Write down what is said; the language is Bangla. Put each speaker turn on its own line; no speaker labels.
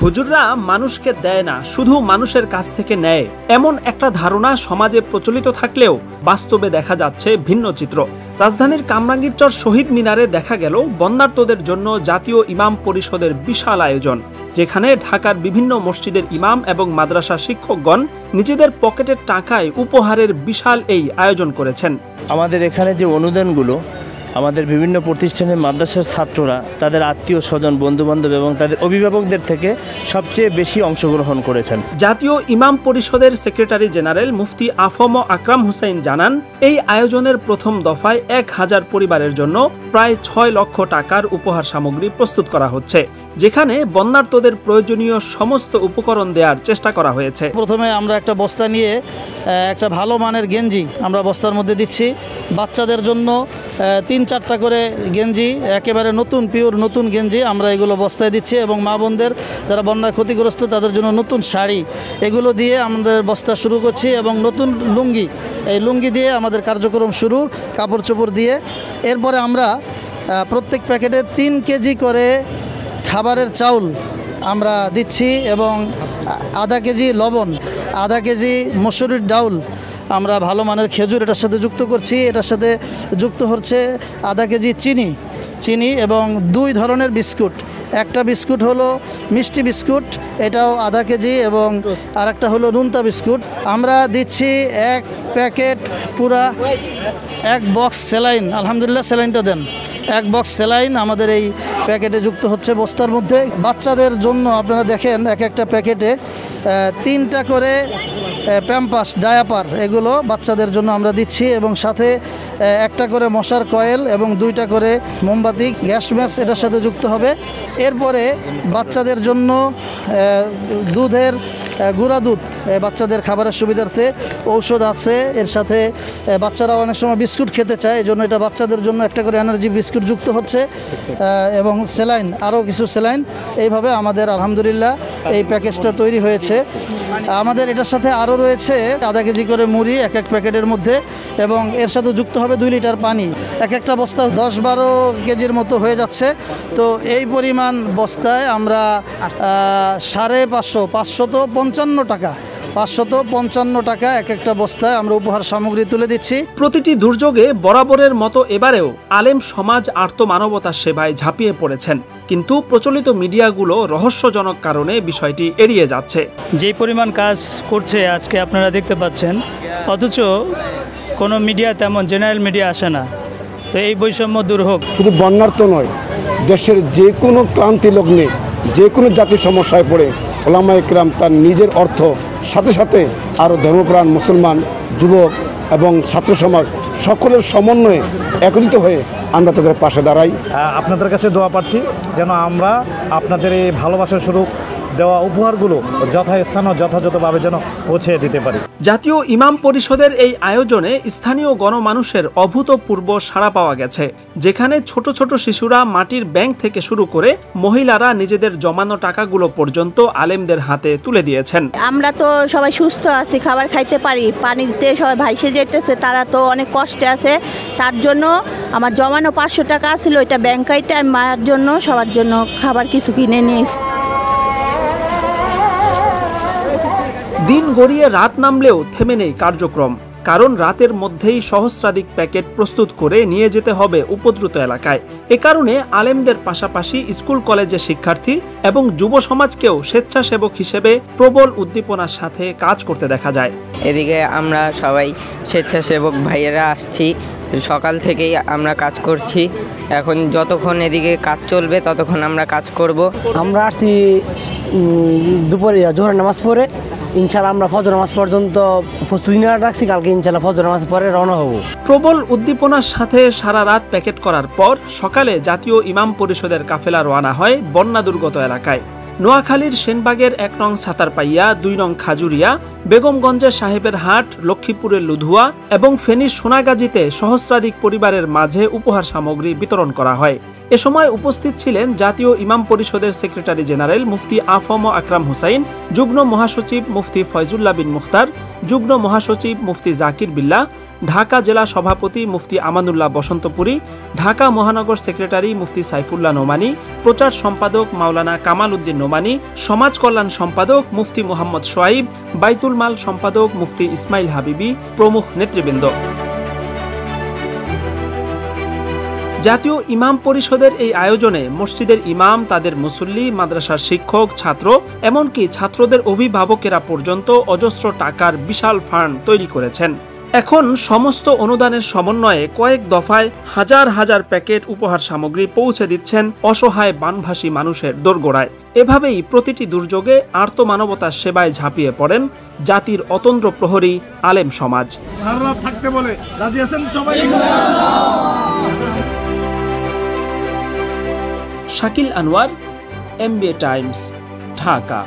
হুজুররা মানুষকে দেয় না, শুধু মানুষের কাছ থেকে নেয়, এমন একটা ধারণা সমাজে প্রচলিত থাকলেও বাস্তবে দেখা যাচ্ছে ভিন্ন চিত্র। রাজধানীর কামরাঙ্গীরচর শহীদ মিনারে দেখা গেল বন্যার্তদের জন্য জাতীয় ইমাম পরিষদের বিশাল আয়োজন, যেখানে ঢাকার বিভিন্ন মসজিদের ইমাম এবং মাদ্রাসা শিক্ষকগণ নিজেদের পকেটের টাকায় উপহারের বিশাল এই আয়োজন করেছেন।
আমাদের এখানে যে অনুদানগুলো আমাদের বিভিন্ন প্রতিষ্ঠানের মাদ্রাসার ছাত্ররা তাদের আত্মীয় স্বজন, বন্ধুবান্ধব এবং তাদের অভিভাবকদের থেকে সবচেয়ে বেশি অংশগ্রহণ করেছেন।
জাতীয় ইমাম পরিষদের সেক্রেটারি জেনারেল মুফতি আফম আকরাম হুসাইন জানান, এই আয়োজনের প্রথম দফায় 1000 পরিবারের জন্য প্রায় 6 লক্ষ টাকার উপহার সামগ্রী প্রস্তুত করা হচ্ছে, যেখানে বন্যার্তদের প্রয়োজনীয় সমস্ত উপকরণ দেওয়ার চেষ্টা করা হয়েছে।
প্রথমে আমরা একটা বস্তা নিয়ে একটা ভালো মানের গেঞ্জি আমরা বস্তার মধ্যে দিচ্ছি। বাচ্চাদের জন্য 3-4টা করে গেঞ্জি, একেবারে নতুন পিওর নতুন গেঞ্জি আমরা এগুলো বস্তায় দিচ্ছি, এবং মা বোনদের যারা বন্যায় ক্ষতিগ্রস্ত তাদের জন্য নতুন শাড়ি, এগুলো দিয়ে আমাদের বস্তা শুরু করছি। এবং নতুন লুঙ্গি, এই লুঙ্গি দিয়ে আমাদের কার্যক্রম শুরু, কাপড় চোপড় দিয়ে। এরপরে আমরা প্রত্যেক প্যাকেটে 3 কেজি করে খাবারের চাউল আমরা দিচ্ছি, এবং আধা কেজি লবণ, আধা কেজি মসুরির ডাউল, আমরা ভালো মানের খেজুর এটার সাথে যুক্ত করছি। এটার সাথে যুক্ত হচ্ছে আধা কেজি চিনি এবং 2 ধরনের বিস্কুট। একটা বিস্কুট হলো মিষ্টি বিস্কুট, এটাও আধা কেজি, এবং আরেকটা হলো নুনতা বিস্কুট। আমরা দিচ্ছি 1 প্যাকেট পুরা 1 বক্স স্যালাইন, আলহামদুলিল্লাহ স্যালাইনটা দেন। 1 বক্স স্যালাইন আমাদের এই প্যাকেটে যুক্ত হচ্ছে বস্তার মধ্যে। বাচ্চাদের জন্য আপনারা দেখেন এক একটা প্যাকেটে 3টা করে প্যাম্পাস, ডায়াপার, এগুলো বাচ্চাদের জন্য আমরা দিচ্ছি, এবং সাথে 1টা করে মশার কয়েল এবং 2টা করে মোমবাতি, গ্যাস ম্যাচ এটার সাথে যুক্ত হবে। এরপরে বাচ্চাদের জন্য দুধের গুঁড়া দুধ, বাচ্চাদের খাবারের সুবিধার্থে ঔষধ আছে। এর সাথে বাচ্চারা অনেক সময় বিস্কুট খেতে চায়, এই জন্য এটা বাচ্চাদের জন্য 1টা করে এনার্জি বিস্কুট যুক্ত হচ্ছে, এবং স্যালাইন, আরও কিছু স্যালাইন। এইভাবে আমাদের আলহামদুলিল্লাহ এই প্যাকেজটা তৈরি হয়েছে। আমাদের এটার সাথে আরও রয়েছে আধা কেজি করে মুড়ি এক প্যাকেটের মধ্যে, এবং এর সাথে যুক্ত হবে 2 লিটার পানি। একটা বস্তা 10-12 কেজির মতো হয়ে যাচ্ছে। তো এই পরিমাণ বস্তায় আমরা 555 টাকা একটা বস্তায় আমরা উপহার সামগ্রী তুলে দিচ্ছি।
প্রতিটি দুর্যোগে বরাবরের মতো এবারেও আলেম সমাজ আর্তমানবতার সেবায় ঝাঁপিয়ে পড়েছেন, কিন্তু প্রচলিত মিডিয়াগুলো রহস্যজনক কারণে বিষয়টি এড়িয়ে যাচ্ছে।
যেই পরিমাণ কাজ করছে আজকে আপনারা দেখতে পাচ্ছেন, অথচ কোনো মিডিয়া, তেমন জেনারেল মিডিয়া আসে না। তো এই বৈষম্য দূর হোক।
শুধু বন্যার্থ নয়, দেশের যে কোনো ক্লান্তি লগ্নে যে কোনো জাতির সমস্যায় পড়ে ওলামায়ে কেরাম তার নিজের অর্থ সাথে সাথে আরও ধর্মপ্রাণ মুসলমান, যুবক এবং ছাত্র সমাজ সকলের সমন্বয়ে একত্রিত হয়ে আমরা তাদের পাশে দাঁড়াই।
আপনাদের কাছে দোয়া প্রার্থী যেন আমরা আপনাদের এই ভালোবাসার স্বরূপ দেওয়া উপহারগুলো যথাস্থান ও যথাযথভাবে যেন পৌঁছে দিতে পারি।
জাতীয় ইমাম পরিষদের এই আয়োজনে স্থানীয় গণমানুষের অভূতপূর্ব সাড়া পাওয়া গেছে, যেখানে ছোট ছোট শিশুরা মাটির ব্যাংক থেকে শুরু করে মহিলারা নিজেদের জমানো টাকাগুলো পর্যন্ত আলেমদের হাতে তুলে দিয়েছেন।
আমরা তো সবাই সুস্থ আছি, খাবার খাইতে পারি, পানিতে সবাই ভাইসে যেতেছে, তারা তো অনেক কষ্টে আছে। তার জন্য আমার জমানো 500 টাকা ছিল, ওইটা ব্যাংকাইতে আমি মায়ের জন্য, সবার জন্য খাবার কিছু কিনে নিয়েছি।
দিন গড়িয়ে রাত নামলেও থেমে নেই কার্যক্রম, কারণ রাতের মধ্যেই সহস্রাধিক প্যাকেট প্রস্তুত করে নিয়ে যেতে হবে উপদ্রুত এলাকায়। এ কারণে আলেমদের পাশাপাশি স্কুল কলেজের শিক্ষার্থী এবং যুব সমাজকেও স্বেচ্ছাসেবক হিসেবে প্রবল উদ্দীপনার সাথে কাজ করতে দেখা যায়।
এদিকে আমরা সবাই স্বেচ্ছাসেবক ভাইয়েরা আসছি, সকাল থেকেই আমরা কাজ করছি। এখন যতক্ষণ এদিকে কাজ চলবে ততক্ষণ আমরা কাজ করব।
আমরা আসছি দুপুরে জোহর নামাজ পড়ে, ইনশাআল্লাহ আমরা ফজর নামাজ পর্যন্ত প্রস্তুতি নেওয়া রাখছি। কালকে ইনশাআল্লাহ ফজর নামাজ পরে রওনা হব।
প্রবল উদ্দীপনার সাথে সারা রাত প্যাকেট করার পর সকালে জাতীয় ইমাম পরিষদের কাফেলা রওনা হয় বন্যা দুর্গত এলাকায়। নোয়াখালীর সেনবাগের 1 নং সাতারপাইয়া, 2 নং খাজুরিয়া, বেগমগঞ্জের সাহেবের হাট, লক্ষ্মীপুরের লুধুয়া এবং ফেনীর সোনাগাজীতে সহস্রাধিক পরিবারের মাঝে উপহার সামগ্রী বিতরণ করা হয়। এ সময় উপস্থিত ছিলেন জাতীয় ইমাম পরিষদের সেক্রেটারি জেনারেল মুফতি আফম আকরাম হুসাইন, যুগ্ম মহাসচিব মুফতি ফয়জুল্লাহ বিন মুখতার, যুগ্ম মহাসচিব মুফতি জাকির বিল্লাহ, ঢাকা জেলা সভাপতি মুফতি আমানুল্লাহ বসন্তপুরী, ঢাকা মহানগর সেক্রেটারি মুফতি সাইফুল্লাহ নোমানী, প্রচার সম্পাদক মাওলানা কামাল উদ্দিন নোমানী, সমাজ কল্যাণ সম্পাদক মুফতি মোহাম্মদ সোয়াইব, বাইতুল মাল সম্পাদক মুফতি ইসমাইল হাবিবি প্রমুখ নেতৃবৃন্দ। জাতীয় ইমাম পরিষদের এই আয়োজনে মসজিদের ইমাম, তাদের মুসল্লি, মাদ্রাসার শিক্ষক, ছাত্র, এমনকি ছাত্রদের অভিভাবকেরা পর্যন্ত অজস্র টাকার বিশাল ফান্ড তৈরি করেছেন। এখন সমস্ত অনুদানের সমন্বয়ে কয়েক দফায় হাজার হাজার প্যাকেট উপহার সামগ্রী পৌঁছে দিচ্ছেন অসহায় বানভাসী মানুষের দোরগোড়ায়। এভাবেই প্রতিটি দুর্যোগে আর্তমানবতার সেবায় ঝাঁপিয়ে পড়েন জাতির অতন্দ্র প্রহরী আলেম সমাজ। Shakil Anwar, MBA Times, Dhaka.